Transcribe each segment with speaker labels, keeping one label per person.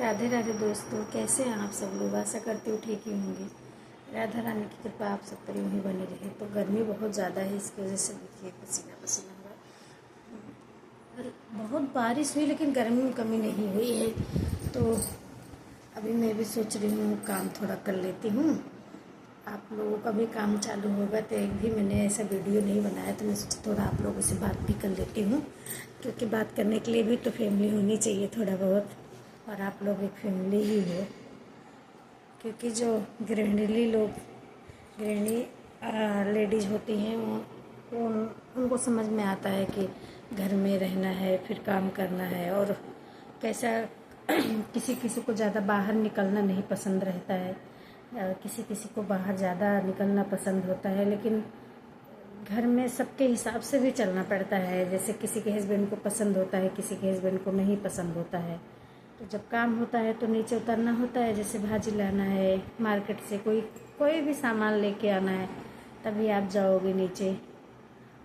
Speaker 1: राधे राधे दोस्तों, कैसे हैं आप सब लोग। आशा करती हूँ ठीक ही होंगे। राधा रानी की कृपा आप सब पर यूँ ही बनी रहे। तो गर्मी बहुत ज़्यादा है, इसकी वजह से देखिए पसीना पसीना हो रहा है। बहुत बारिश हुई लेकिन गर्मी में कमी नहीं हुई है। तो अभी मैं भी सोच रही हूँ काम थोड़ा कर लेती हूँ। आप लोगों का भी काम चालू होगा तो एक भी मैंने ऐसा वीडियो नहीं बनाया, तो मैं सोची थोड़ा आप लोगों से बात भी कर लेती हूँ, क्योंकि बात करने के लिए भी तो फैमिली होनी चाहिए थोड़ा बहुत, और आप लोग एक फैमिली ही हो। क्योंकि जो गृहिणी लेडीज़ होती हैं उनको समझ में आता है कि घर में रहना है, फिर काम करना है, और कैसा किसी किसी को ज़्यादा बाहर निकलना नहीं पसंद रहता है, किसी किसी को बाहर ज़्यादा निकलना पसंद होता है। लेकिन घर में सबके हिसाब से भी चलना पड़ता है। जैसे किसी के हस्बैंड को पसंद होता है, किसी के हस्बैंड को नहीं पसंद होता है। तो जब काम होता है तो नीचे उतरना होता है। जैसे भाजी लाना है, मार्केट से कोई भी सामान लेके आना है, तभी आप जाओगे नीचे।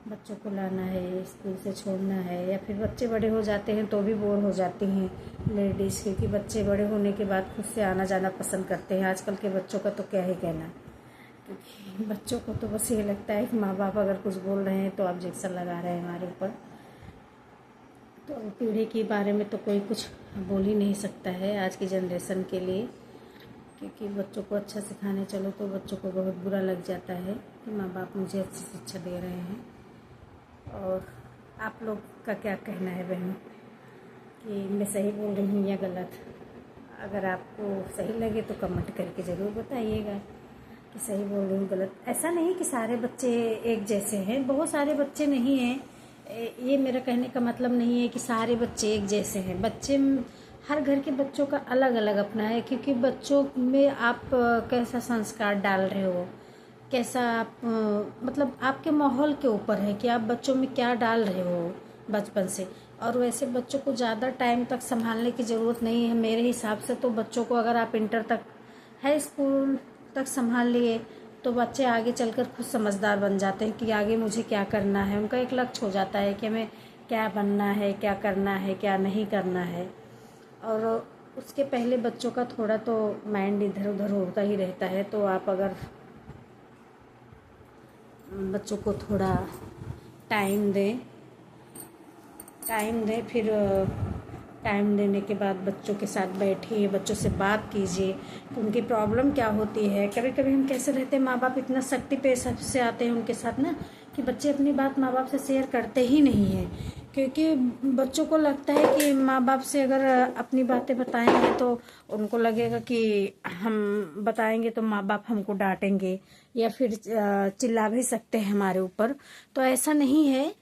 Speaker 1: बच्चों को लाना है, स्कूल से छोड़ना है, या फिर बच्चे बड़े हो जाते हैं तो भी बोर हो जाती हैं लेडीज़, क्योंकि बच्चे बड़े होने के बाद खुद से आना जाना पसंद करते हैं। आजकल के बच्चों का तो क्या ही कहना, क्योंकि बच्चों को तो बस ये लगता है कि माँ बाप अगर कुछ बोल रहे हैं तो ऑब्जेक्शन लगा रहे हैं हमारे ऊपर। तो पीढ़ी के बारे में तो कोई कुछ बोल ही नहीं सकता है आज की जनरेशन के लिए, क्योंकि बच्चों को अच्छा सिखाने चलो तो बच्चों को बहुत बुरा लग जाता है कि माँ बाप मुझे अच्छी शिक्षा दे रहे हैं। और आप लोग का क्या कहना है बहनों, कि मैं सही बोल रही हूँ या गलत? अगर आपको सही लगे तो कमेंट करके ज़रूर बताइएगा कि सही बोल रही हूँ गलत। ऐसा नहीं कि सारे बच्चे एक जैसे हैं, बहुत सारे बच्चे नहीं हैं। ये मेरा कहने का मतलब नहीं है कि सारे बच्चे एक जैसे हैं। हर घर के बच्चों का अलग अलग अपना है, क्योंकि बच्चों में आप कैसा संस्कार डाल रहे हो, कैसा आप मतलब आपके माहौल के ऊपर है कि आप बच्चों में क्या डाल रहे हो बचपन से। और वैसे बच्चों को ज़्यादा टाइम तक संभालने की ज़रूरत नहीं है मेरे हिसाब से। तो बच्चों को अगर आप इंटर तक, हाई स्कूल तक संभाल लिए तो बच्चे आगे चलकर खुद समझदार बन जाते हैं कि आगे मुझे क्या करना है। उनका एक लक्ष्य हो जाता है कि हमें क्या बनना है, क्या करना है, क्या नहीं करना है। और उसके पहले बच्चों का थोड़ा तो माइंड इधर उधर होता ही रहता है। तो आप अगर बच्चों को थोड़ा टाइम दें, फिर टाइम देने के बाद बच्चों के साथ बैठिए, बच्चों से बात कीजिए कि उनकी प्रॉब्लम क्या होती है। कभी कभी हम कैसे रहते हैं, माँ बाप इतना सख्ती पे सबसे आते हैं उनके साथ ना, कि बच्चे अपनी बात माँ बाप से शेयर करते ही नहीं हैं। क्योंकि बच्चों को लगता है कि माँ बाप से अगर अपनी बातें बताएंगे तो उनको लगेगा कि हम बताएंगे तो माँ बाप हमको डांटेंगे या फिर चिल्ला भी सकते हैं हमारे ऊपर। तो ऐसा नहीं है।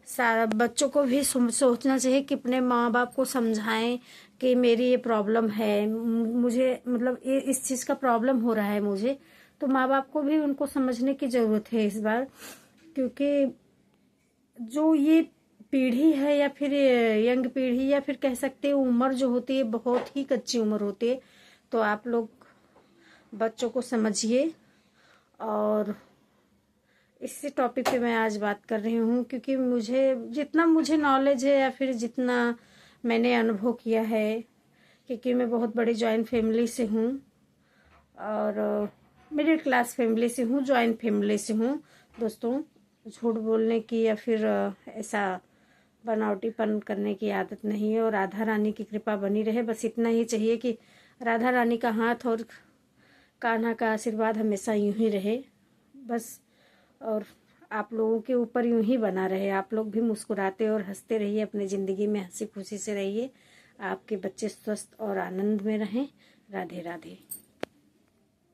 Speaker 1: सारा बच्चों को भी सोचना चाहिए कि अपने माँ बाप को समझाएं कि मेरी ये प्रॉब्लम है, मुझे मतलब ये इस चीज़ का प्रॉब्लम हो रहा है मुझे। तो माँ बाप को भी उनको समझने की ज़रूरत है इस बार, क्योंकि जो ये पीढ़ी है या फिर यंग पीढ़ी या फिर कह सकते हैं उम्र जो होती है बहुत ही कच्ची उम्र होती है। तो आप लोग बच्चों को समझिए। और इसी टॉपिक पे मैं आज बात कर रही हूँ, क्योंकि जितना मुझे नॉलेज है या फिर जितना मैंने अनुभव किया है, क्योंकि मैं बहुत बड़ी जॉइंट फैमिली से हूँ और मिडिल क्लास फैमिली से हूँ, जॉइंट फैमिली से हूँ। दोस्तों, झूठ बोलने की या फिर ऐसा बनावटीपन करने की आदत नहीं है, और राधा रानी की कृपा बनी रहे। बस इतना ही चाहिए कि राधा रानी का हाथ और कान्हा का आशीर्वाद हमेशा यूं ही रहे बस। और आप लोगों के ऊपर यूं ही बना रहे। आप लोग भी मुस्कुराते और हंसते रहिए, अपनी ज़िंदगी में हंसी खुशी से रहिए। आपके बच्चे स्वस्थ और आनंद में रहें। राधे राधे।